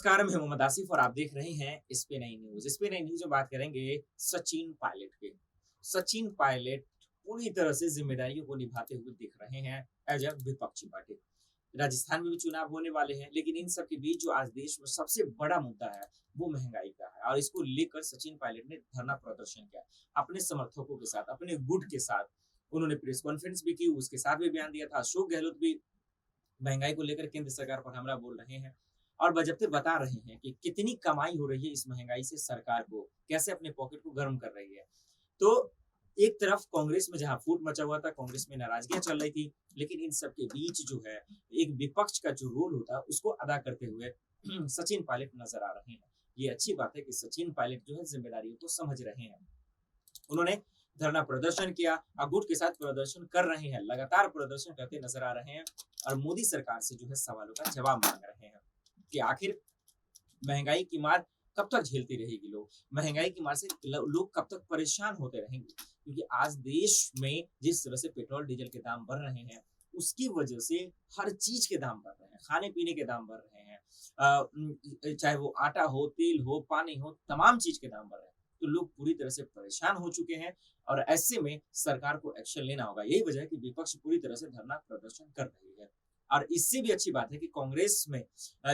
नमस्कार, मैं मोहम्मद आसिफ और आप देख रहे हैं इस पे नई न्यूज। इस पे नई न्यूज में बात करेंगे सचिन पायलट के। सचिन पायलट पूरी तरह से जिम्मेदारियों को निभाते हुए दिख रहे हैं एज अ विपक्षी पार्टी। राजस्थान में भी चुनाव होने वाले हैं, लेकिन इन सब के बीच जो आज देश में सबसे बड़ा मुद्दा है वो महंगाई का है और इसको लेकर सचिन पायलट ने धरना प्रदर्शन किया अपने समर्थकों के साथ, अपने गुट के साथ। उन्होंने प्रेस कॉन्फ्रेंस भी की, उसके साथ भी बयान दिया था। अशोक गहलोत भी महंगाई को लेकर केंद्र सरकार पर हमला बोल रहे हैं और बजब्ते बता रहे हैं कि कितनी कमाई हो रही है इस महंगाई से सरकार को, कैसे अपने पॉकेट को गर्म कर रही है। तो एक तरफ कांग्रेस में जहां फूट मचा हुआ था, कांग्रेस में नाराजगियां चल रही थी, लेकिन इन सब के बीच जो है एक विपक्ष का जो रोल होता है उसको अदा करते हुए सचिन पायलट नजर आ रहे हैं। ये अच्छी बात है कि सचिन पायलट जो है जिम्मेदारियों को समझ रहे हैं। उन्होंने धरना प्रदर्शन किया और गुट के साथ प्रदर्शन कर रहे हैं, लगातार प्रदर्शन करते नजर आ रहे हैं और मोदी सरकार से जो है सवालों का जवाब मांग रहे हैं कि आखिर महंगाई की मार कब तक झेलती रहेगी लोग, महंगाई की मार से लोग कब तक परेशान होते रहेंगे। क्योंकि आज देश में जिस तरह से पेट्रोल डीजल के दाम बढ़ रहे हैं उसकी वजह से हर चीज के दाम बढ़ रहे हैं, खाने पीने के दाम बढ़ रहे हैं, चाहे वो आटा हो, तेल हो, पानी हो, तमाम चीज के दाम बढ़ रहे हैं। तो लोग पूरी तरह से परेशान हो चुके हैं और ऐसे में सरकार को एक्शन लेना होगा। यही वजह है कि विपक्ष पूरी तरह से धरना प्रदर्शन कर रही है और इससे भी अच्छी बात है कि कांग्रेस में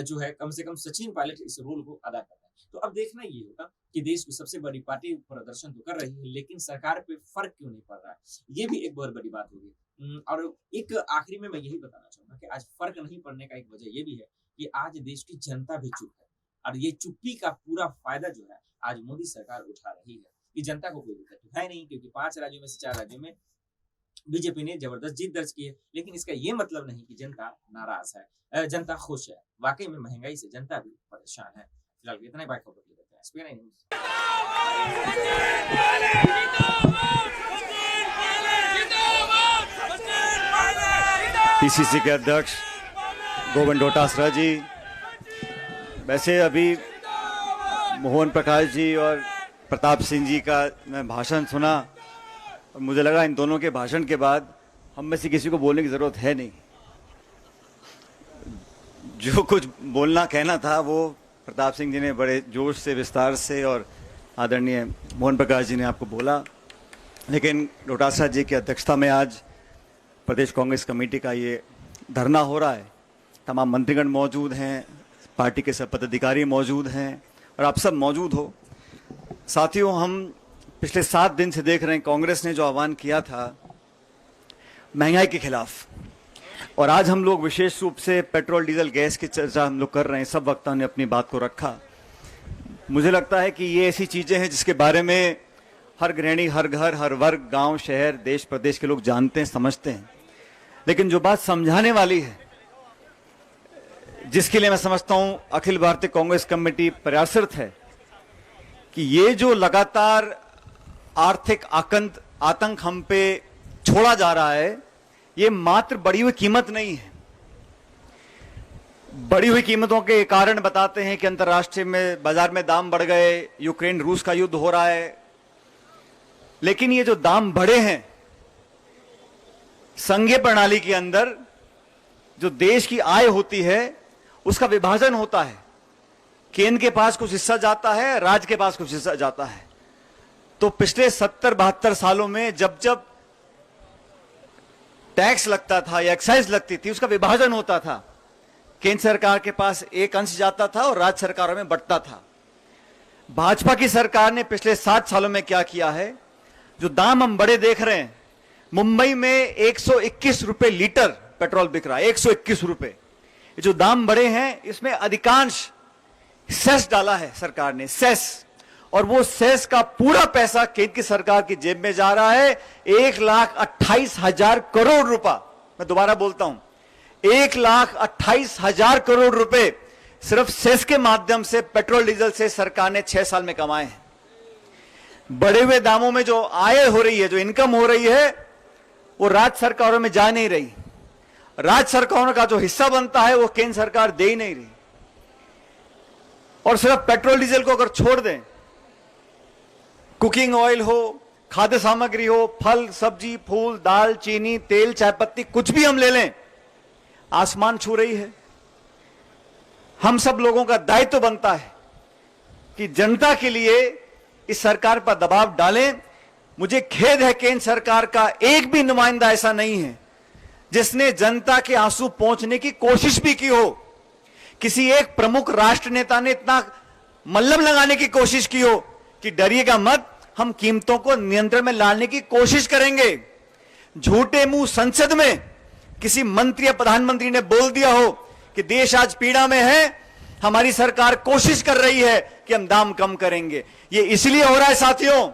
जो है कम से कम सचिन पायलट इस रोल को अदा कर रहे हैं। तो अब देखना ये होगा कि देश की सबसे बड़ी पार्टी प्रदर्शन तो कर रही है, लेकिन सरकार पे फर्क क्यों नहीं पड़ रहा है, ये भी एक बहुत बड़ी बात होगी। और एक आखिरी में मैं यही बताना चाहूंगा कि आज फर्क नहीं पड़ने का एक वजह ये भी है कि आज देश की जनता भी चुप है और ये चुप्पी का पूरा फायदा जो है आज मोदी सरकार उठा रही है। कि जनता को कोई दिक्कत है नहीं, क्योंकि 5 राज्यों में से 4 राज्यों में बीजेपी ने जबरदस्त जीत दर्ज की है, लेकिन इसका ये मतलब नहीं कि जनता नाराज है, जनता खुश है। वाकई में महंगाई से जनता भी परेशान है। फिलहाल इतना ही बात खबर ले लेते हैं। Spain news. पीसीसी के अध्यक्ष गोविंद डोटासरा जी, वैसे अभी मोहन प्रकाश जी और प्रताप सिंह जी का मैं भाषण सुना और मुझे लगा इन दोनों के भाषण के बाद हम में से किसी को बोलने की जरूरत है नहीं। जो कुछ बोलना कहना था वो प्रताप सिंह जी ने बड़े जोश से, विस्तार से और आदरणीय मोहन प्रकाश जी ने आपको बोला। लेकिन डोटासरा जी की अध्यक्षता में आज प्रदेश कांग्रेस कमेटी का ये धरना हो रहा है। तमाम मंत्रीगण मौजूद हैं, पार्टी के सब पदाधिकारी मौजूद हैं और आप सब मौजूद हो। साथियों, हम पिछले 7 दिन से देख रहे हैं कांग्रेस ने जो आह्वान किया था महंगाई के खिलाफ, और आज हम लोग विशेष रूप से पेट्रोल डीजल गैस की चर्चा हम लोग कर रहे हैं। सब वक्ताओं ने अपनी बात को रखा। मुझे लगता है कि ये ऐसी चीजें हैं जिसके बारे में हर गृहिणी, हर घर, हर वर्ग, गांव, शहर, देश प्रदेश के लोग जानते हैं, समझते हैं। लेकिन जो बात समझाने वाली है, जिसके लिए मैं समझता हूं अखिल भारतीय कांग्रेस कमेटी प्रयासरत है कि ये जो लगातार आर्थिक आतंक हम पे छोड़ा जा रहा है, ये मात्र बढ़ी हुई कीमत नहीं है। बढ़ी हुई कीमतों के कारण बताते हैं कि अंतर्राष्ट्रीय में बाजार में दाम बढ़ गए, यूक्रेन रूस का युद्ध हो रहा है। लेकिन ये जो दाम बढ़े हैं, संघीय प्रणाली के अंदर जो देश की आय होती है उसका विभाजन होता है। केंद्र के पास कुछ हिस्सा जाता है, राज्य के पास कुछ हिस्सा जाता है। तो पिछले 70-72 सालों में जब जब टैक्स लगता था या एक्साइज लगती थी, उसका विभाजन होता था। केंद्र सरकार के पास एक अंश जाता था और राज्य सरकारों में बंटता था। भाजपा की सरकार ने पिछले 7 सालों में क्या किया है, जो दाम हम बड़े देख रहे हैं, मुंबई में 121 रुपए लीटर पेट्रोल बिक रहा है, 121 रुपए। ये जो दाम बढ़े हैं इसमें अधिकांश सेस डाला है सरकार ने, सेस, और वो सेस का पूरा पैसा केंद्र की सरकार की जेब में जा रहा है। 1,28,000 करोड़ रुपया, मैं दोबारा बोलता हूं, 1,28,000 करोड़ रुपए सिर्फ सेस के माध्यम से पेट्रोल डीजल से सरकार ने 6 साल में कमाए हैं। बढ़े हुए दामों में जो आय हो रही है, जो इनकम हो रही है, वो राज्य सरकारों में जा नहीं रही। राज्य सरकारों का जो हिस्सा बनता है वो केंद्र सरकार दे ही नहीं रही। और सिर्फ पेट्रोल डीजल को अगर छोड़ दें, कुकिंग ऑयल हो, खाद्य सामग्री हो, फल, सब्जी, फूल, दाल, चीनी, तेल, चाय पत्ती, कुछ भी हम ले लें, आसमान छू रही है। हम सब लोगों का दायित्व बनता है कि जनता के लिए इस सरकार पर दबाव डालें। मुझे खेद है केंद्र सरकार का एक भी नुमाइंदा ऐसा नहीं है जिसने जनता के आंसू पहुंचने की कोशिश भी की हो। किसी एक प्रमुख राष्ट्र नेता ने इतना मल्लम लगाने की कोशिश की हो कि डरिएगा मत, हम कीमतों को नियंत्रण में लाने की कोशिश करेंगे। झूठे मुंह संसद में किसी मंत्री या प्रधानमंत्री ने बोल दिया हो कि देश आज पीड़ा में है, हमारी सरकार कोशिश कर रही है कि हम दाम कम करेंगे। ये इसलिए हो रहा है साथियों,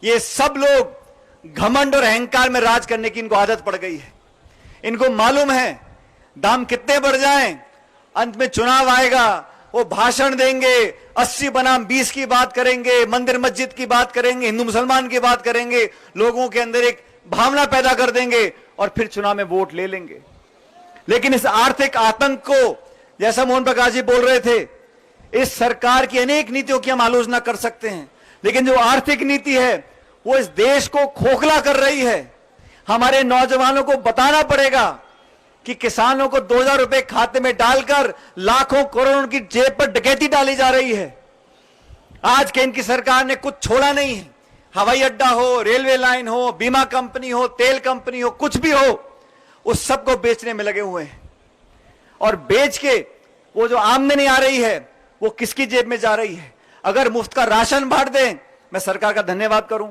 ये सब लोग घमंड और अहंकार में राज करने की इनको आदत पड़ गई है। इनको मालूम है दाम कितने बढ़ जाएं, अंत में चुनाव आएगा, वो भाषण देंगे, 80 बनाम 20 की बात करेंगे, मंदिर मस्जिद की बात करेंगे, हिंदू मुसलमान की बात करेंगे, लोगों के अंदर एक भावना पैदा कर देंगे और फिर चुनाव में वोट ले लेंगे। लेकिन इस आर्थिक आतंक को, जैसा मोहन प्रकाश जी बोल रहे थे, इस सरकार की अनेक नीतियों की हम आलोचना कर सकते हैं, लेकिन जो आर्थिक नीति है वो इस देश को खोखला कर रही है। हमारे नौजवानों को बताना पड़ेगा कि किसानों को 2000 रुपए खाते में डालकर लाखों करोड़ों की जेब पर डकैती डाली जा रही है। आज केंद्र की सरकार ने कुछ छोड़ा नहीं है। हवाई अड्डा हो, रेलवे लाइन हो, बीमा कंपनी हो, तेल कंपनी हो, कुछ भी हो, उस सबको बेचने में लगे हुए हैं। और बेच के वो जो आमदनी आ रही है वो किसकी जेब में जा रही है? अगर मुफ्त का राशन बांट दें, मैं सरकार का धन्यवाद करूं,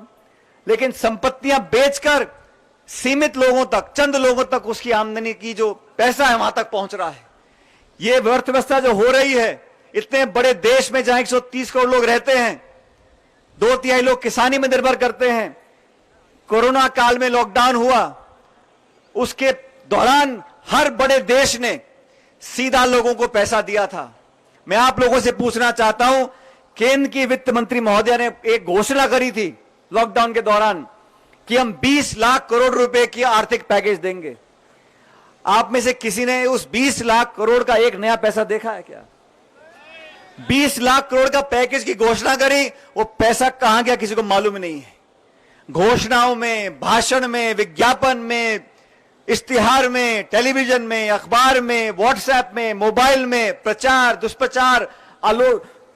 लेकिन संपत्तियां बेचकर सीमित लोगों तक, चंद लोगों तक उसकी आमदनी की जो पैसा है वहां तक पहुंच रहा है। यह अर्थव्यवस्था जो हो रही है, इतने बड़े देश में जहां 130 करोड़ लोग रहते हैं, 2/3 लोग किसानी में निर्भर करते हैं। कोरोना काल में लॉकडाउन हुआ, उसके दौरान हर बड़े देश ने सीधा लोगों को पैसा दिया था। मैं आप लोगों से पूछना चाहता हूं, केंद्र की वित्त मंत्री महोदया ने एक घोषणा करी थी लॉकडाउन के दौरान कि हम 20 लाख करोड़ रुपए की आर्थिक पैकेज देंगे। आप में से किसी ने उस 20 लाख करोड़ का एक नया पैसा देखा है क्या? 20 लाख करोड़ का पैकेज की घोषणा करी, वो पैसा कहां गया किसी को मालूम ही नहीं है। घोषणाओं में, भाषण में, विज्ञापन में, इश्तिहार में, टेलीविजन में, अखबार में, व्हाट्सएप में, मोबाइल में प्रचार, दुष्प्रचार,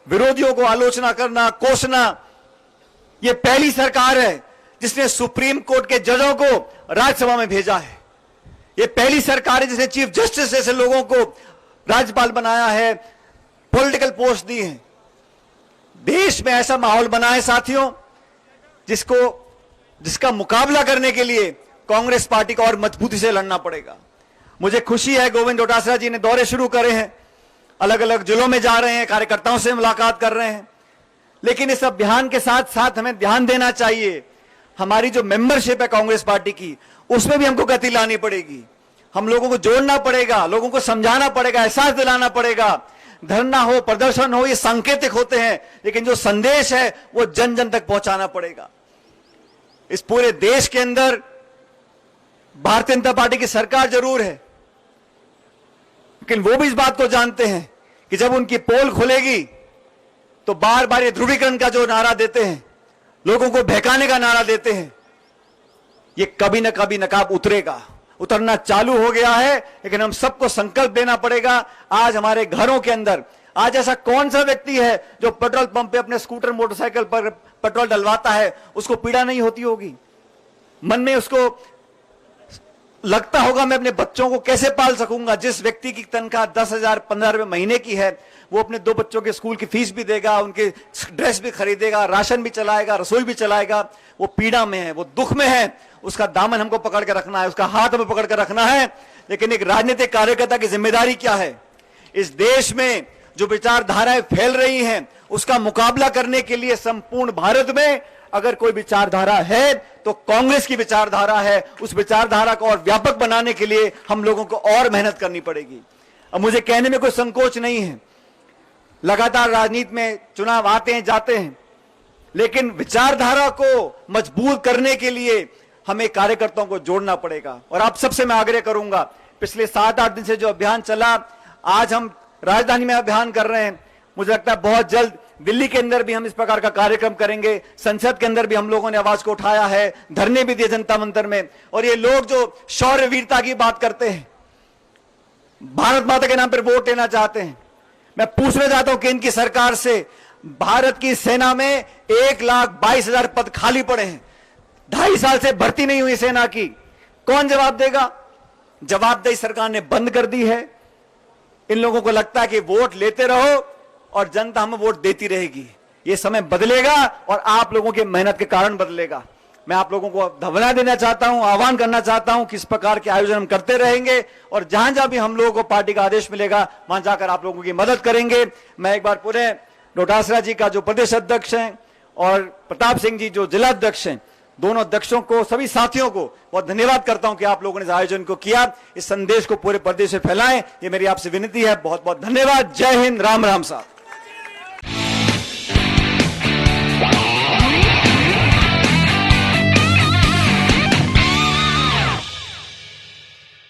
विरोधियों को आलोचना करना, कोसना। यह पहली सरकार है जिसने सुप्रीम कोर्ट के जजों को राज्यसभा में भेजा है। यह पहली सरकार है जिसने चीफ जस्टिस जैसे लोगों को राज्यपाल बनाया है, पॉलिटिकल पोस्ट दी है। देश में ऐसा माहौल बना है साथियों जिसका मुकाबला करने के लिए कांग्रेस पार्टी को और मजबूती से लड़ना पड़ेगा। मुझे खुशी है गोविंद डोटासरा जी ने दौरे शुरू करे हैं, अलग अलग जिलों में जा रहे हैं, कार्यकर्ताओं से मुलाकात कर रहे हैं। लेकिन इस अभियान के साथ साथ हमें ध्यान देना चाहिए, हमारी जो मेंबरशिप है कांग्रेस पार्टी की, उसमें भी हमको गति लानी पड़ेगी। हम लोगों को जोड़ना पड़ेगा, लोगों को समझाना पड़ेगा, एहसास दिलाना पड़ेगा। धरना हो, प्रदर्शन हो, ये सांकेतिक होते हैं, लेकिन जो संदेश है वो जन जन तक पहुंचाना पड़ेगा। इस पूरे देश के अंदर भारतीय जनता पार्टी की सरकार जरूर है, लेकिन वो भी इस बात को जानते हैं कि जब उनकी पोल खुलेगी तो बार बार ये ध्रुवीकरण का जो नारा देते हैं, लोगों को बहकाने का नारा देते हैं, ये कभी न कभी नकाब उतरेगा, उतरना चालू हो गया है। लेकिन हम सबको संकल्प लेना पड़ेगा। आज हमारे घरों के अंदर आज ऐसा कौन सा व्यक्ति है जो पेट्रोल पंप पे अपने स्कूटर मोटरसाइकिल पर पेट्रोल डलवाता है, उसको पीड़ा नहीं होती होगी? मन में उसको लगता होगा मैं अपने बच्चों को कैसे पाल सकूंगा? जिस व्यक्ति की तनख्वाह 10,000 15,000 रुपए महीने की है, वो अपने 2 बच्चों के स्कूल की फीस भी देगा, उनके ड्रेस भी खरीदेगा, राशन भी चलाएगा, रसोई भी चलाएगा। वो पीड़ा में है, वो दुख में है, उसका दामन हमको पकड़ के रखना है, उसका हाथ हमें पकड़ के रखना है। लेकिन एक राजनीतिक कार्यकर्ता की जिम्मेदारी क्या है? इस देश में जो विचारधाराएं फैल रही हैं उसका मुकाबला करने के लिए संपूर्ण भारत में अगर कोई विचारधारा है तो कांग्रेस की विचारधारा है। उस विचारधारा को और व्यापक बनाने के लिए हम लोगों को और मेहनत करनी पड़ेगी। अब मुझे कहने में कोई संकोच नहीं है, लगातार राजनीति में चुनाव आते हैं जाते हैं, लेकिन विचारधारा को मजबूत करने के लिए हमें कार्यकर्ताओं को जोड़ना पड़ेगा। और आप सबसे मैं आग्रह करूंगा, पिछले 7-8 दिन से जो अभियान चला, आज हम राजधानी में अभियान कर रहे हैं, मुझे लगता है बहुत जल्द दिल्ली के अंदर भी हम इस प्रकार का कार्यक्रम करेंगे। संसद के अंदर भी हम लोगों ने आवाज को उठाया है, धरने भी दिए जनता मंतर में। और ये लोग जो शौर्य वीरता की बात करते हैं, भारत माता के नाम पर वोट लेना चाहते हैं, मैं पूछना चाहता हूं कि इनकी सरकार से भारत की सेना में 1,22,000 पद खाली पड़े हैं, 2.5 साल से भर्ती नहीं हुई सेना की, कौन जवाब देगा? जवाबदेही सरकार ने बंद कर दी है। इन लोगों को लगता है कि वोट लेते रहो और जनता हमें वोट देती रहेगी। ये समय बदलेगा और आप लोगों की मेहनत के कारण बदलेगा। मैं आप लोगों को धन्यवाद देना चाहता हूं, आह्वान करना चाहता हूं कि इस प्रकार के आयोजन हम करते रहेंगे और जहां जहां भी हम लोगों को पार्टी का आदेश मिलेगा वहां जाकर आप लोगों की मदद करेंगे। मैं एक बार पुनः डोटासरा जी का जो प्रदेश अध्यक्ष हैं और प्रताप सिंह जी जो जिला अध्यक्ष हैं, दोनों अध्यक्षों को, सभी साथियों को बहुत धन्यवाद करता हूं कि आप लोगों ने इस आयोजन को किया, इस संदेश को पूरे प्रदेश में फैलाएं। ये मेरी आपसे विनती है। बहुत बहुत धन्यवाद। जय हिंद, राम राम साहब।